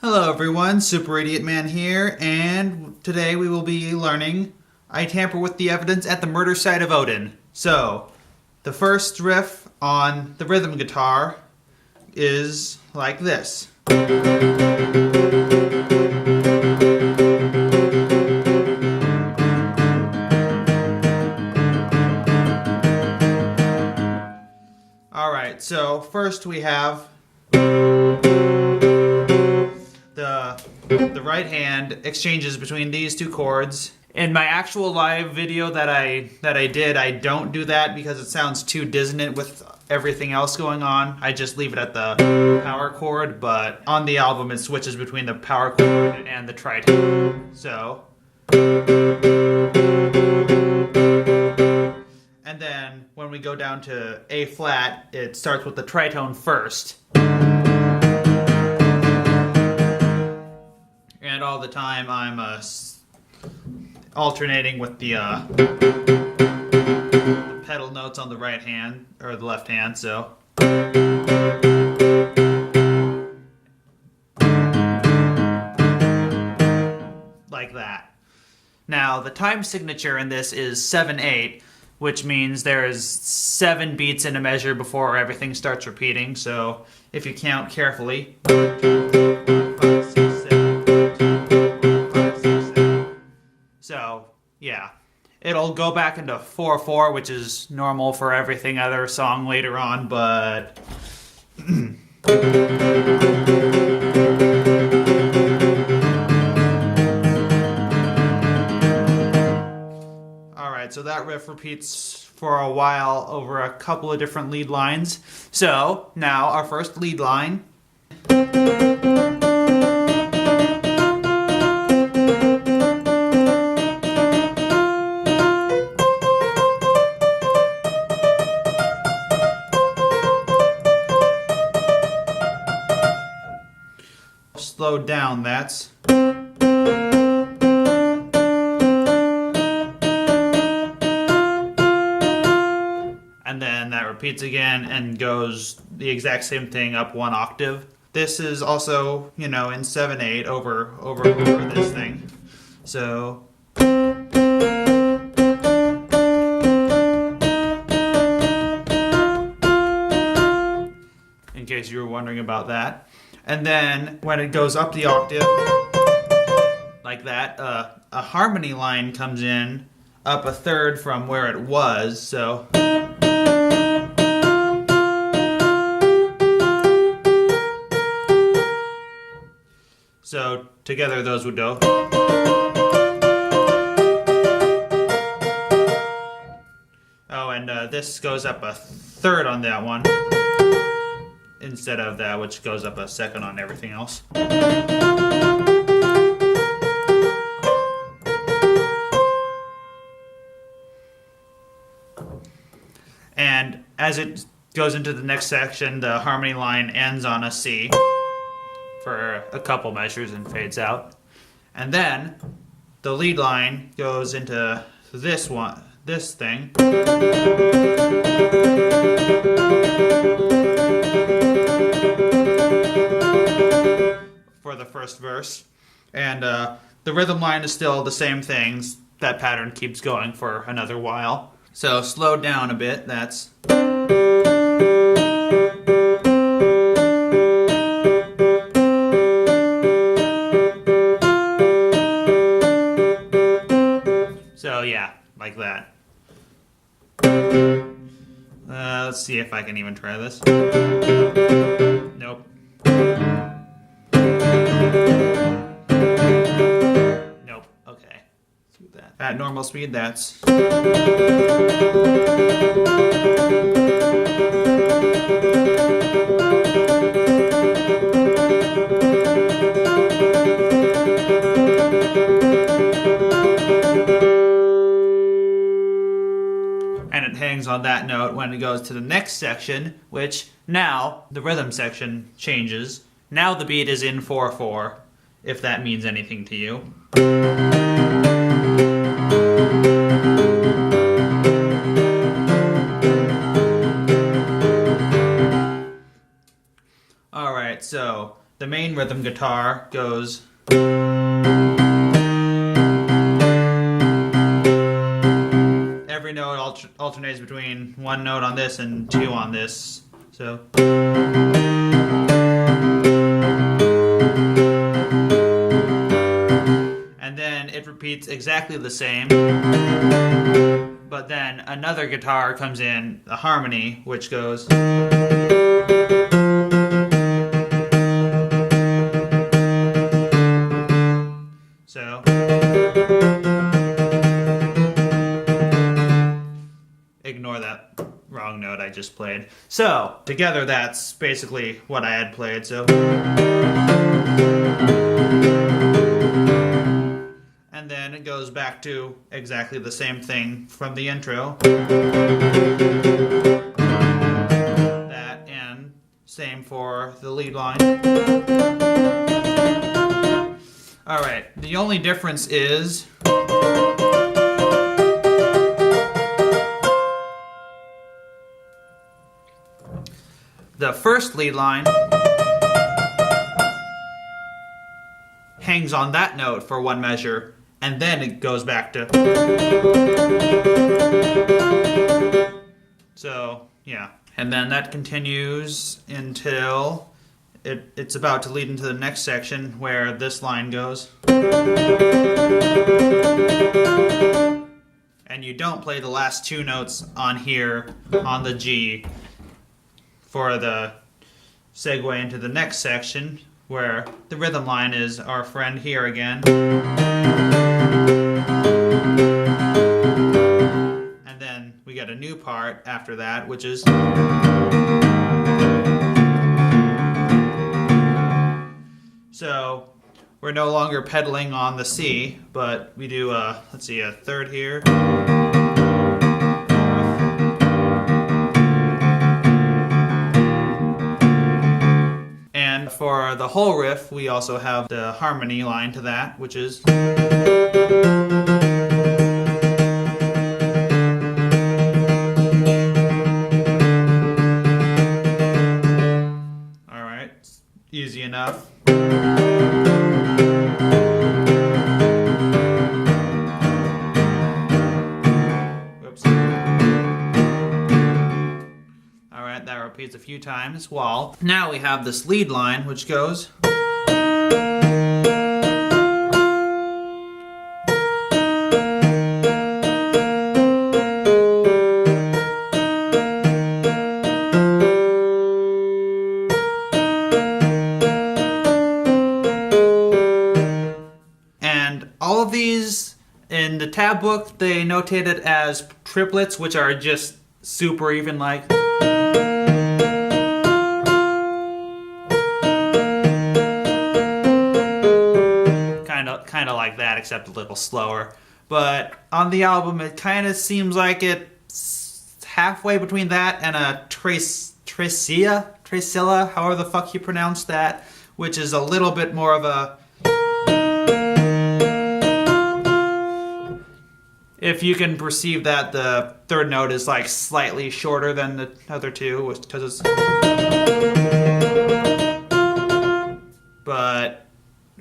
Hello everyone, Super Idiot Man here, and today we will be learning I Tamper with the Evidence at the Murder Site of Odin. So, the first riff on the rhythm guitar is like this. Alright, so first we have the right hand exchanges between these two chords. In my actual live video that I did, I don't do that because it sounds too dissonant with everything else going on. I just leave it at the power chord, but on the album it switches between the power chord and the tritone. So, and then when we go down to A flat, it starts with the tritone first. And all the time I'm alternating with the pedal notes on the right hand, or the left hand, so. Like that. Now, the time signature in this is 7/8, which means there's 7 beats in a measure before everything starts repeating, so if you count carefully. 1, 2, 3, 4, 5, 6, 7. So, yeah. It'll go back into 4/4, which is normal for everything other song later on, but Alright, so that riff repeats for a while over a couple of different lead lines. So, now our first lead line. Slowed down, that's. And then that repeats again and goes the exact same thing up 1 octave. This is also, you know, in 7/8 over this thing. So. In case you were wondering about that. And then when it goes up the octave, like that, a harmony line comes in up 1/3 from where it was, so. So together those would go. Oh, and this goes up 1/3 on that one, instead of that, which goes up 1/2 on everything else. And as it goes into the next section, the harmony line ends on a C for a couple measures and fades out. And then the lead line goes into this thing. For the first verse. And the rhythm line is still the same things. That pattern keeps going for another while. So slowed down a bit, that's. So yeah, like that. Let's see if I can even try this. Nope. Nope. Okay. Let's do that. At normal speed, that's. And it hangs on that note when it goes to the next section, which now the rhythm section changes. Now the beat is in 4/4, if that means anything to you. Alright, so the main rhythm guitar goes. Every note alternates between one note on this and two on this. So. And then it repeats exactly the same. But then another guitar comes in, the harmony, which goes. So. Ignore that wrong note I just played. So, together that's basically what I had played, so. And then it goes back to exactly the same thing from the intro. That and same for the lead line. Alright, the only difference is the first lead line hangs on that note for one measure, and then it goes back to. So, yeah. And then that continues until it's about to lead into the next section where this line goes. And you don't play the last two notes on here on the G for the segue into the next section where the rhythm line is our friend here again. And then we get a new part after that, which is. So we're no longer pedaling on the C, but we do let's see, a third here. And for the whole riff, we also have the harmony line to that, which is. Alright, easy enough. Whoops. Alright, that repeats a few times. Well, now we have this lead line, which goes. And all of these in the tab book, they notate it as triplets, which are just super even, like. Kind of like that, except a little slower. But on the album, it kind of seems like it's halfway between that and a Tracilla, however the fuck you pronounce that, which is a little bit more of a. If you can perceive that the third note is like slightly shorter than the other two, because it's. But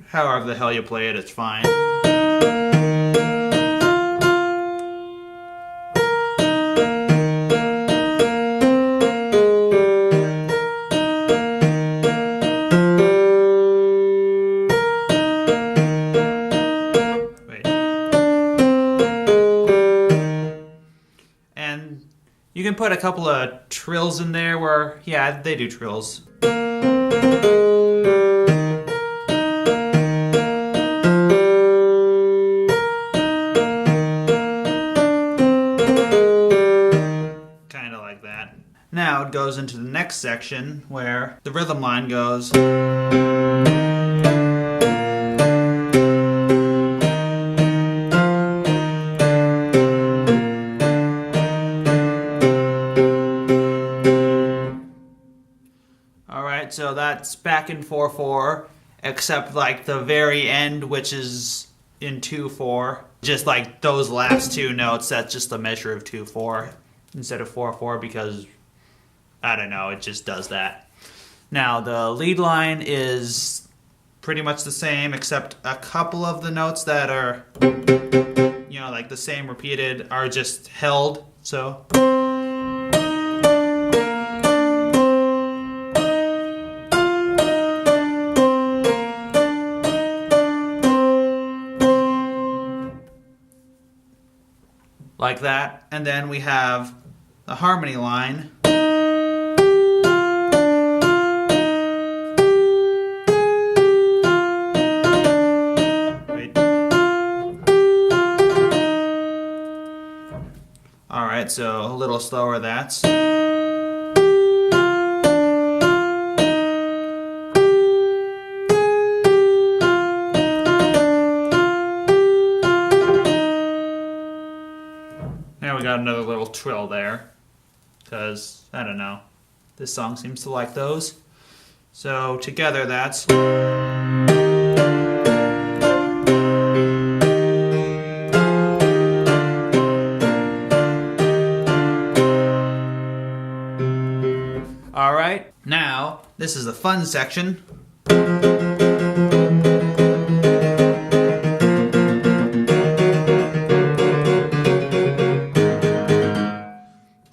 however the hell you play it, it's fine. Wait. And you can put a couple of trills in there where, yeah, they do trills. Now it goes into the next section where the rhythm line goes. Alright, so that's back in 4/4, except like the very end, which is in 2/4. Just like those last two notes, that's just a measure of 2/4 instead of 4/4 because I don't know, it just does that. Now, the lead line is pretty much the same, except a couple of the notes that are, you know, like the same repeated are just held. So. Like that. And then we have the harmony line. Alright, so a little slower that's. Now we got another little trill there, because, I don't know, this song seems to like those. So together that's. Alright, now this is the fun section.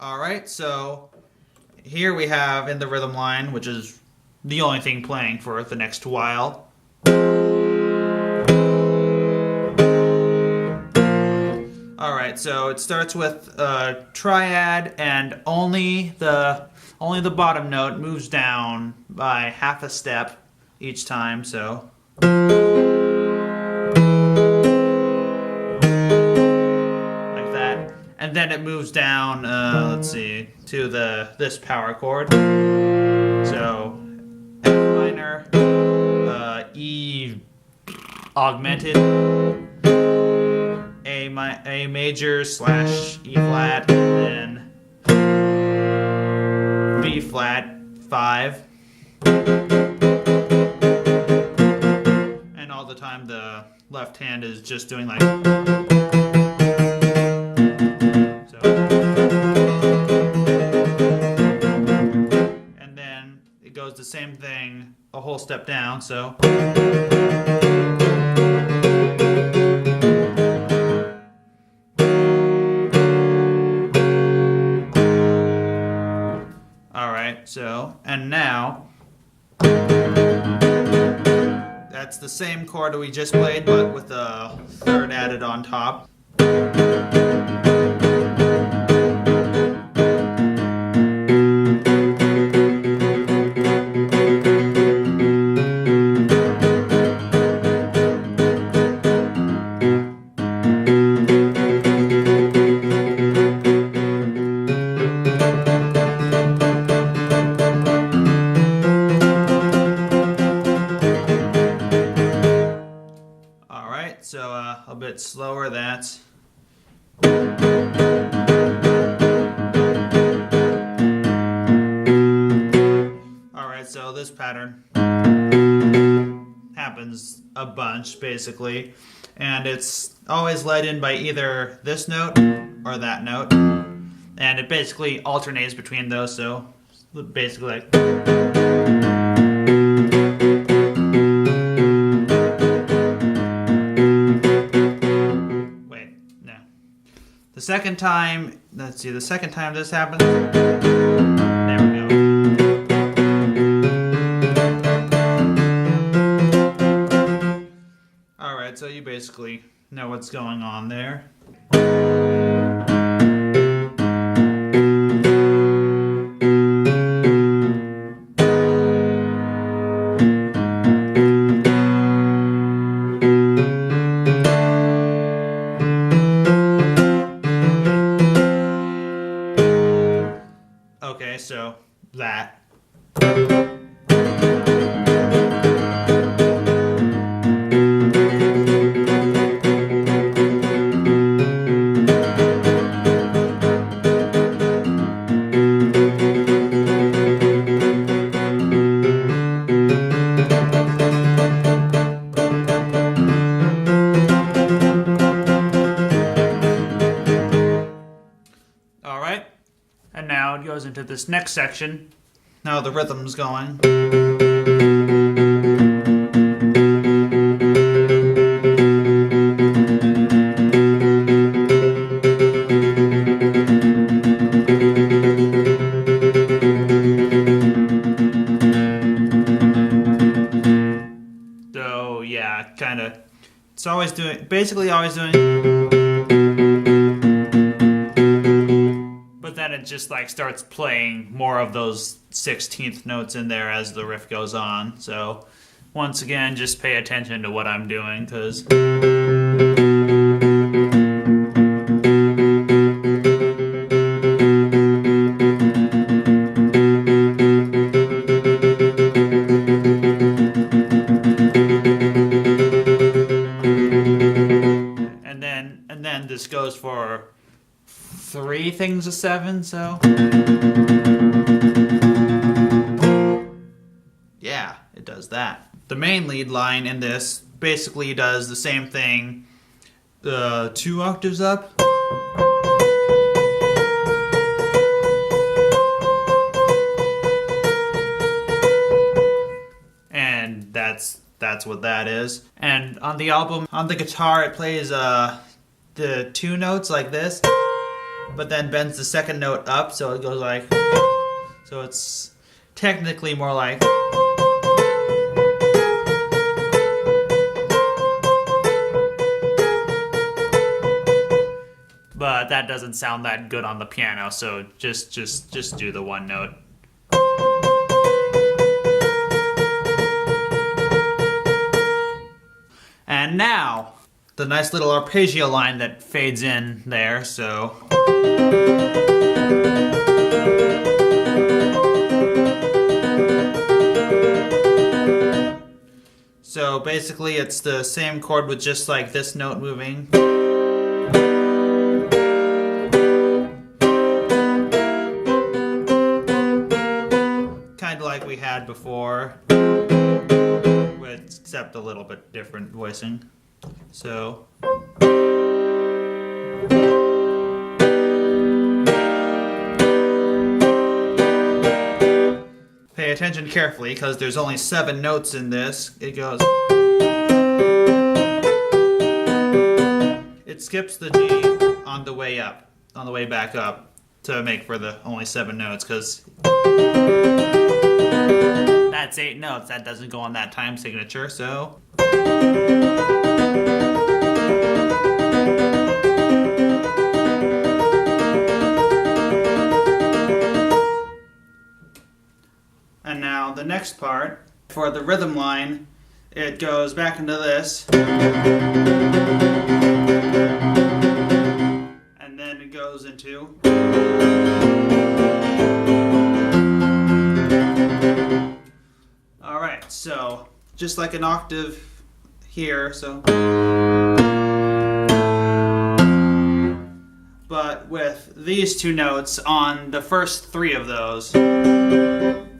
Alright, so here we have in the rhythm line, which is the only thing playing for the next while. Alright, so it starts with Triad, and only the bottom note moves down by half a step each time, so. Like that. And then it moves down, let's see, to this power chord. So, F minor, E augmented, A major / E flat, and then B flat 5, and all the time the left hand is just doing like so, and then it goes the same thing a whole step down, so. So, and now, that's the same chord we just played, but with a third added on top. So a bit slower, that's. Alright, so this pattern happens a bunch, basically. And it's always led in by either this note or that note. And it basically alternates between those, so basically like. The second time, let's see, the second time this happens, there we go. Alright, so you basically know what's going on there. Okay, so that. Alright, and now it goes into this next section. Now the rhythm's going. So yeah, kind of. It's always doing, basically always doing. But then it just like starts playing more of those 16th notes in there as the riff goes on. So once again, just pay attention to what I'm doing, because and then this goes for 3 things of 7, so yeah, it does that. The main lead line in this basically does the same thing, 2 octaves up. And that's what that is. And on the album, on the guitar, it plays the 2 notes like this, but then bends the second note up, so it goes like, so it's technically more like, but that doesn't sound that good on the piano, so just do the 1 note. And now, the nice little arpeggio line that fades in there, so. So basically it's the same chord with just like this note moving. Kind of like we had before, except a little bit different voicing. So. Pay attention carefully, because there's only 7 notes in this. It goes. It skips the G on the way up, on the way back up, to make for the only 7 notes, because that's 8 notes. That doesn't go on that time signature, so. And now the next part, for the rhythm line, it goes back into this. And then it goes into. Alright, so just like an octave here, so. But with these 2 notes on the first 3 of those.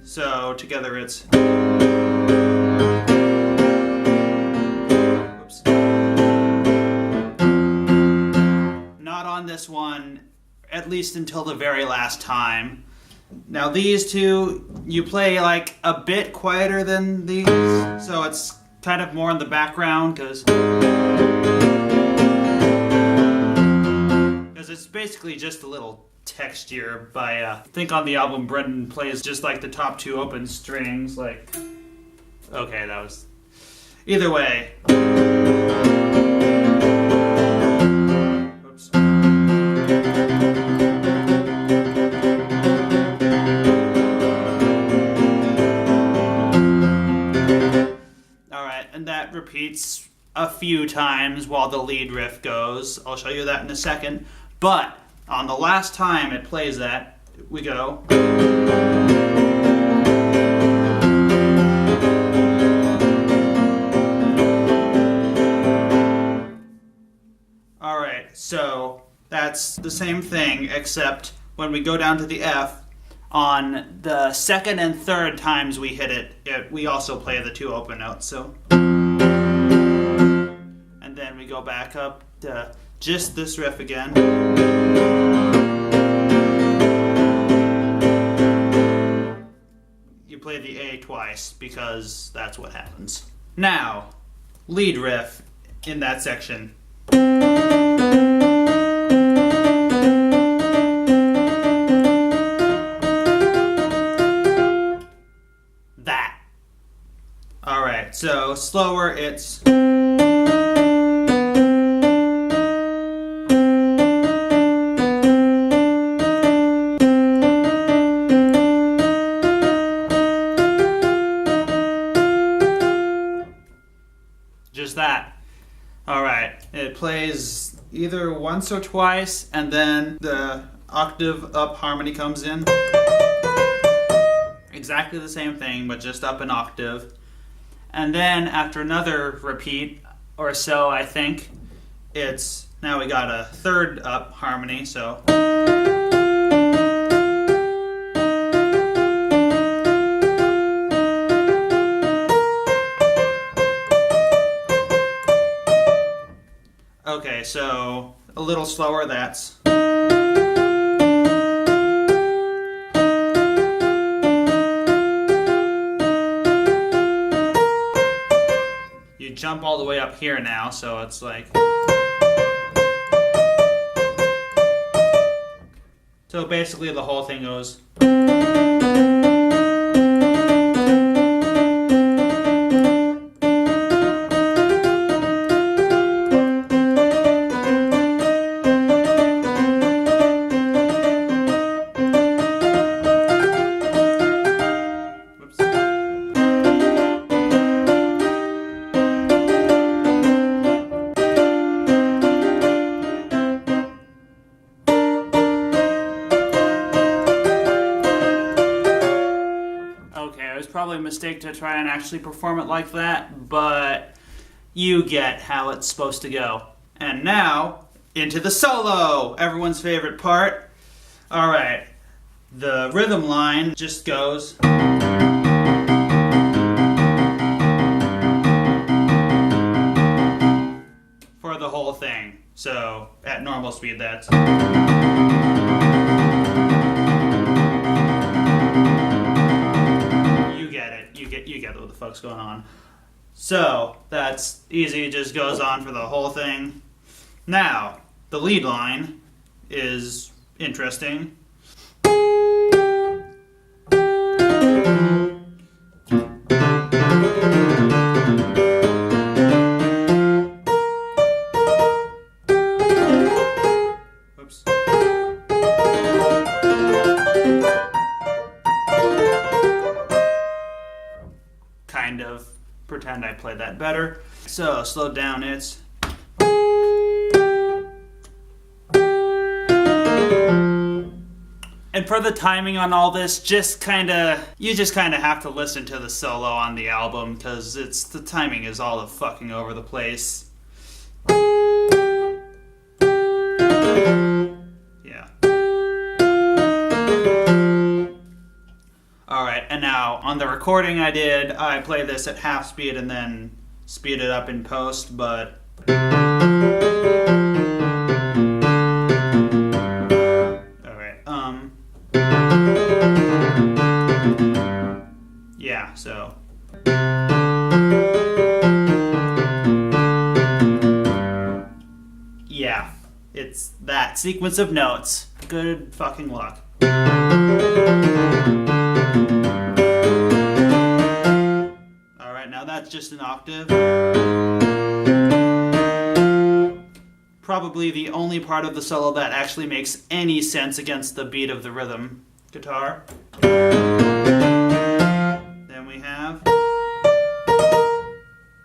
So together it's. Oops. Not on this one, at least until the very last time. Now these 2, you play like a bit quieter than these, so it's kind of more in the background, because it's basically just a little texture by, I think on the album Brendan plays just like the top 2 open strings, like, okay, that was, either way. Oops. Alright, and that repeats a few times while the lead riff goes. I'll show you that in a second, but on the last time it plays that, we go. Alright, so that's the same thing, except when we go down to the F, on the 2nd and 3rd times we hit it, we also play the 2 open notes, so. And then we go back up to just this riff again. You play the A twice, because that's what happens. Now, lead riff in that section. That. Alright, so slower, it's... Just that. Alright, it plays either once or twice, and then the octave up harmony comes in. Exactly the same thing, but just up an octave. And then after another repeat or so, I think, it's, now we got a third up harmony, so... Okay, so a little slower, that's... You jump all the way up here now, so it's like... So basically the whole thing goes... Probably a mistake to try and actually perform it like that, but you get how it's supposed to go. And now, into the solo! Everyone's favorite part. Alright, the rhythm line just goes... for the whole thing. So, at normal speed, that's... You get what the fuck's going on. So, that's easy, it just goes on for the whole thing. Now, the lead line is interesting. Whoops. Kind of pretend I played that better. So, slowed down, it's... And for the timing on all this, you just kind of have to listen to the solo on the album, because the timing is all the fucking over the place. Yeah. Alright, and now on the recording I play this at half speed and then speed it up in post, but... yeah, so... yeah, it's that sequence of notes. Good fucking luck. Alright, now that's just an octave. Probably the only part of the solo that actually makes any sense against the beat of the rhythm guitar. Then we have...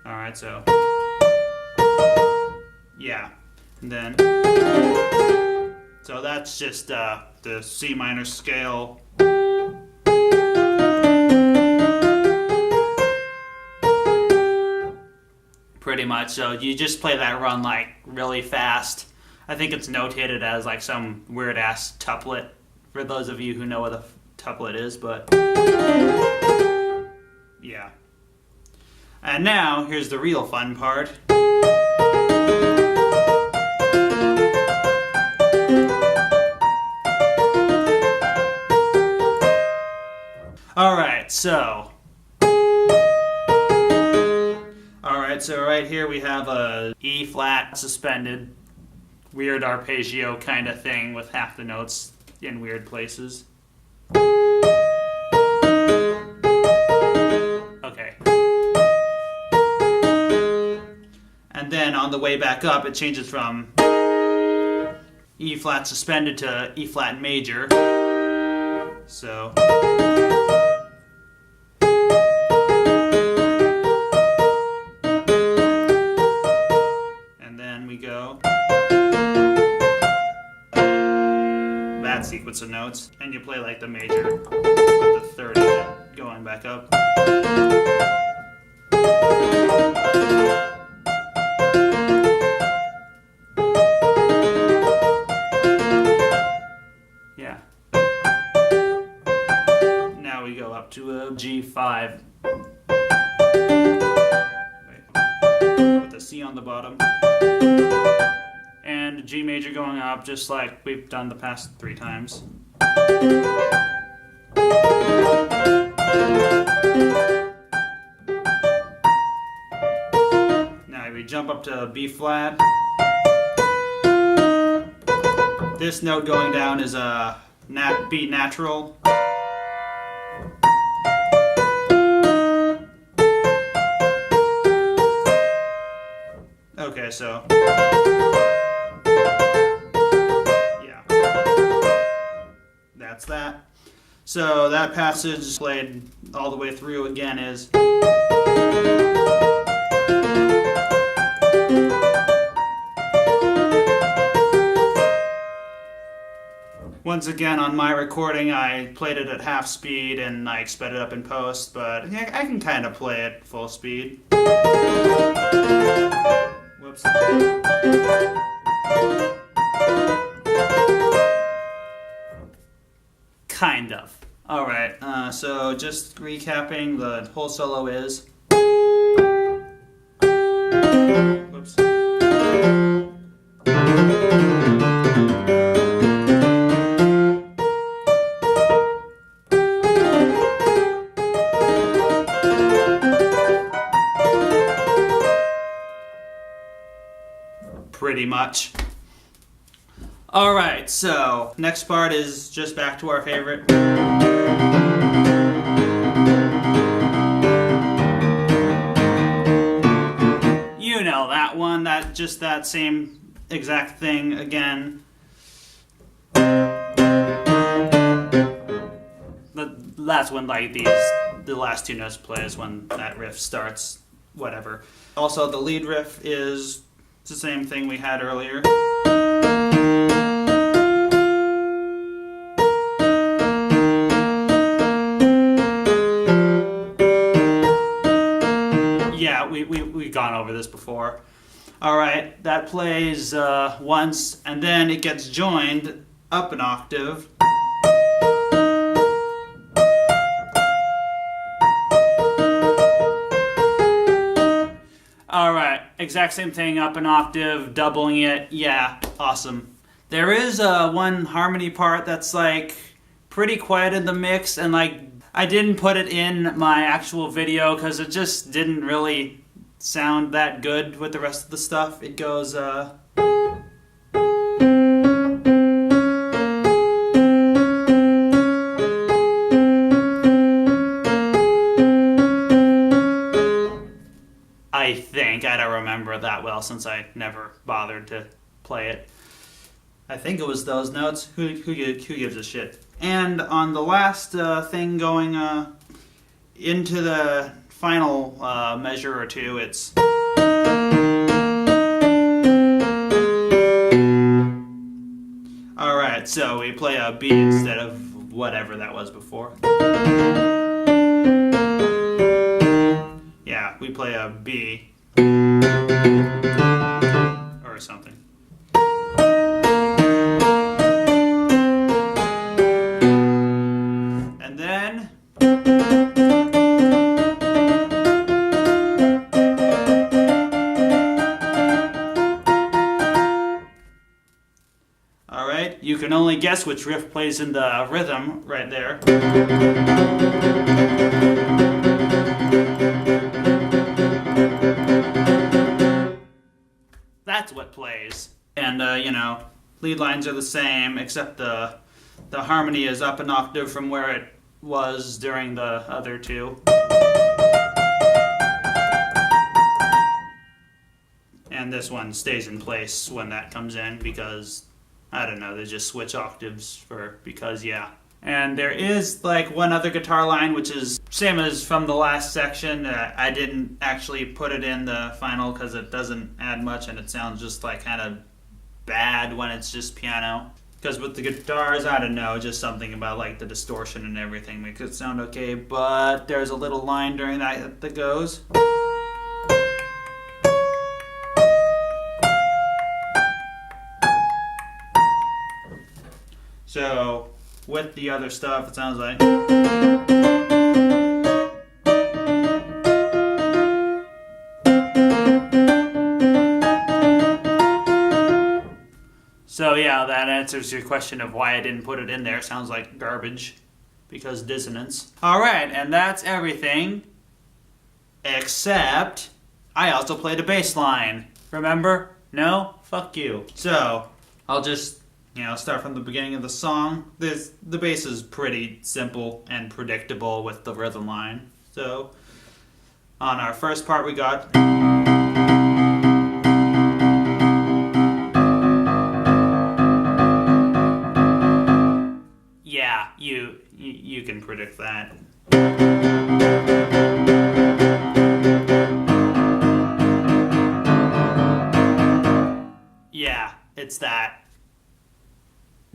Alright, so... yeah. And then... so that's just the C minor scale. Pretty much, so you just play that run like really fast. I think it's notated as like some weird ass tuplet for those of you who know what a tuplet is, but yeah. And now here's the real fun part. Alright, so right here we have a E flat suspended, weird arpeggio kind of thing with half the notes in weird places. Okay. then on the way back up, it changes from E flat suspended to E flat major. So. And then we go. That sequence of notes. And you play like the major with the third in it, going back up. Yeah. Now we go up to a G5. With a C on the bottom. And a G major going up, just like we've done the past 3 times. Now we jump up to B flat. This note going down is a B natural. Okay, so yeah, that's that. So that passage played all the way through again is once again on my recording I played it at half speed and I sped it up in post, but yeah, I can kind of play it full speed. Whoops. Kind of. Alright, so just recapping, the whole solo is. Whoops. Pretty much. Alright, so next part is just back to our favorite. You know that one, just that same exact thing again. That's when like the last 2 notes plays when that riff starts, whatever. Also the lead riff is the same thing we had earlier. Yeah, we've gone over this before. Alright, that plays once, and then it gets joined up an octave. Alright, exact same thing, up an octave, doubling it, yeah, awesome. There is one harmony part that's like pretty quiet in the mix, and like I didn't put it in my actual video because it just didn't really sound that good with the rest of the stuff. It goes I think. I don't remember that well since I never bothered to play it. I think it was those notes. Who gives a shit? And on the last thing going into the final measure or two, it's... Alright, so we play a B instead of whatever that was before. Yeah, we play a B. Or something. And then... Alright, you can only guess which riff plays in the rhythm right there. That's what plays. And, you know, lead lines are the same, except the harmony is up an octave from where it was during the other two. And and this one stays in place when that comes in because, I don't know, they just switch octaves because yeah. And there is like one other guitar line, which is same as from the last section. I didn't actually put it in the final because it doesn't add much and it sounds just like kind of bad when it's just piano. Because with the guitars, I don't know, just something about like the distortion and everything makes it sound okay. But there's a little line during that goes. So with the other stuff, it sounds like. So yeah, that answers your question of why I didn't put it in there. Sounds like garbage because dissonance. Alright, and that's everything except I also played a bass line. Remember? No? Fuck you. So I'll just start from the beginning of the song. The bass is pretty simple and predictable with the rhythm line. So on our first part we got. Yeah, you can predict that. Yeah, it's that.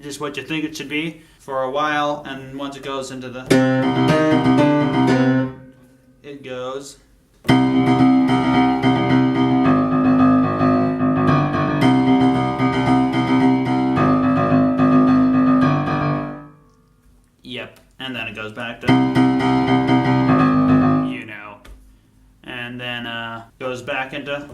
Just what you think it should be for a while, and once it goes into the, it goes. Yep, and then it goes back to, and then goes back into.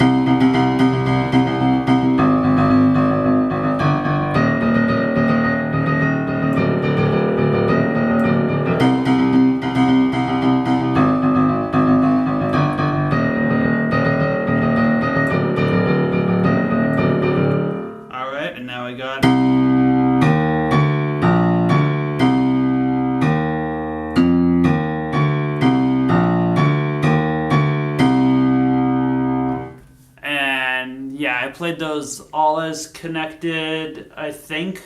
Played those all as connected, I think.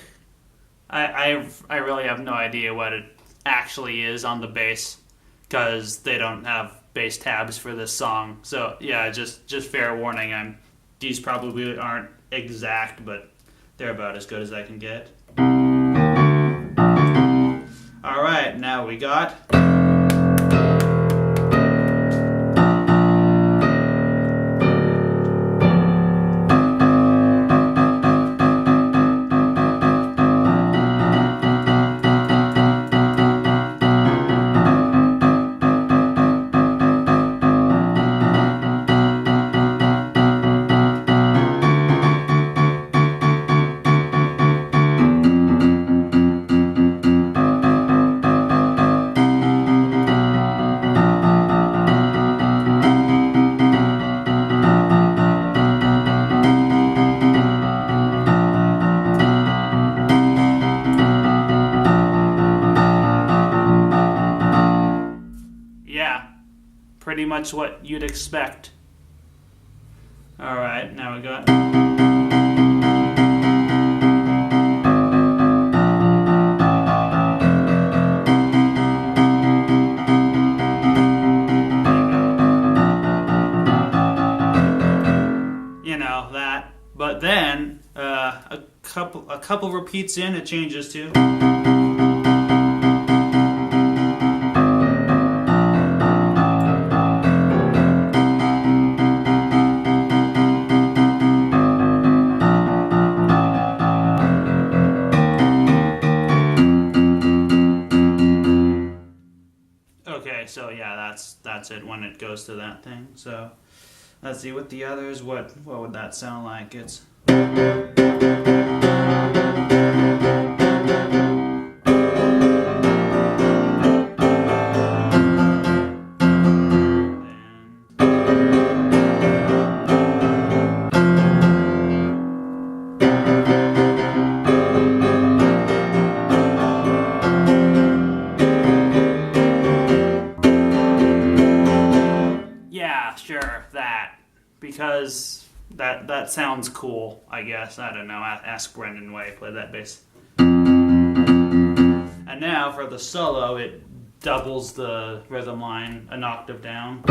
I really have no idea what it actually is on the bass because they don't have bass tabs for this song. So yeah, just fair warning. These probably aren't exact, but they're about as good as I can get. All right, now we got. Pretty much what you'd expect. Alright, now we got. That. But then a couple repeats in, it changes to. So yeah, that's it when it goes to that thing. So let's see with the others, what would that sound like? It's because That sounds cool, I guess. I don't know. Ask Brendan why he played that bass. And now for the solo, it doubles the rhythm line an octave down.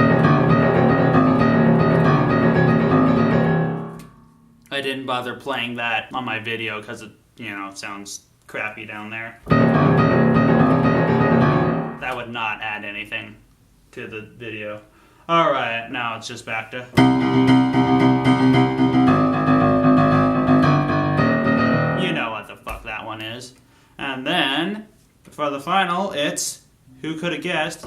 I didn't bother playing that on my video because it, it sounds crappy down there. That would not add anything to the video. Alright, now it's just back to... You know what the fuck that one is. And then, for the final, it's Who Could Have Guessed?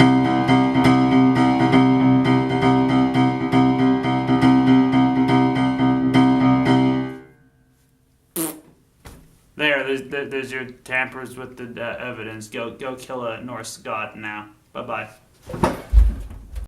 There's your tampers with the evidence. Go kill a Norse god now. Bye-bye.